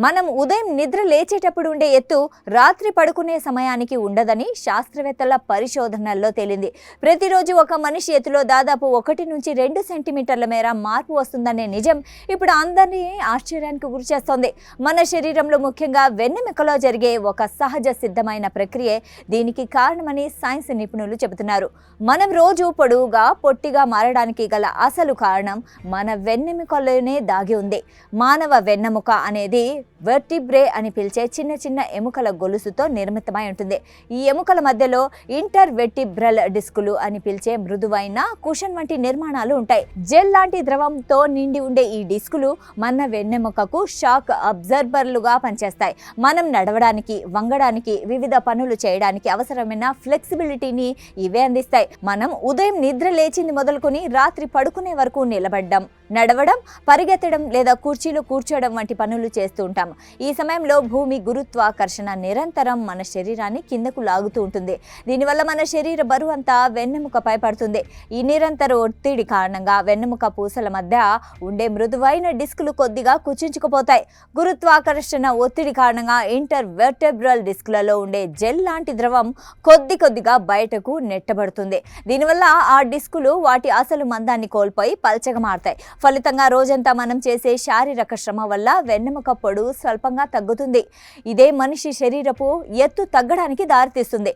మనం ఉదయం నిద్ర లేచేటప్పుడు ఉండే ఎత్తు రాత్రి పడుకునే సమయానికి ఉండదని శాస్త్రవేత్తల పరిశోధనల్లో తేలింది. ప్రతిరోజు ఒక మనిషి ఎత్తులో దాదాపు 1 నుంచి 2 సెంటీమీటర్ల మేర మార్పు వస్తుందనే నిజం ఇప్పుడు అందరినీ ఆశ్చర్యానికి గురిచేస్తోంది. మన శరీరంలో ముఖ్యంగా వెన్నెముకలో జరిగే ఒక సహజ సిద్ధమైన ప్రక్రియ దీనికి కారణమని సైన్స్ నిపుణులు చెబుతున్నారు. మనం రోజు పొడవుగా పొట్టిగా మారడానికి గల అసలు కారణం మన వెన్నెముకలోనే దాగి ఉంది. మానవ వెన్నెముక అనేది వెర్టిబ్రే అని పిలిచే చిన్న చిన్న ఎముకల గొలుసుతో నిర్మితమై ఉంటుంది. ఈ ఎముకల మధ్యలో ఇంటర్ వెర్టిబ్రల్ డిస్కులు అని పిలిచే మృదువైన కుషన్ వంటి నిర్మాణాలు ఉంటాయి. జెల్ లాంటి ద్రవంతో నిండి ఉండే ఈ డిస్కులు మన వెన్నెముకకు షాక్ అబ్జర్బర్లుగా పనిచేస్తాయి. మనం నడవడానికి, వంగడానికి, వివిధ పనులు చేయడానికి అవసరమైన ఫ్లెక్సిబిలిటీని ఇవే అందిస్తాయి. మనం ఉదయం నిద్ర లేచింది మొదలుకొని రాత్రి పడుకునే వరకు నిలబడడం, నడవడం, పరిగెత్తడం లేదా కుర్చీలో కూర్చోవడం వంటి పనులు చేస్తూ ఉంటాం. ఈ సమయంలో భూమి గురుత్వాకర్షణ నిరంతరం మన శరీరాన్ని కిందకు లాగుతూ ఉంటుంది. దీనివల్ల మన శరీర బరువు అంతా వెన్నెముకపై పడుతుంది. ఈ నిరంతర ఒత్తిడి కారణంగా వెన్నెముక పూసల మధ్య ఉండే మృదువైన డిస్కులు కొద్దిగా కుచించుకుపోతాయి. గురుత్వాకర్షణ ఒత్తిడి కారణంగా ఇంటర్ వెర్టెబ్రల్ డిస్కులలో ఉండే జెల్ లాంటి ద్రవం కొద్దిగా బయటకు నెట్టబడుతుంది. దీనివల్ల ఆ డిస్కులు వాటి అసలు మందాన్ని కోల్పోయి పల్చగా మారతాయి. ఫలితంగా రోజంతా మనం చేసే శారీరక శ్రమ వల్ల వెన్నెముక పొడవు స్వల్పంగా తగ్గుతుంది. ఇదే మనిషి శరీరపు ఎత్తు తగ్గడానికి దారితీస్తుంది.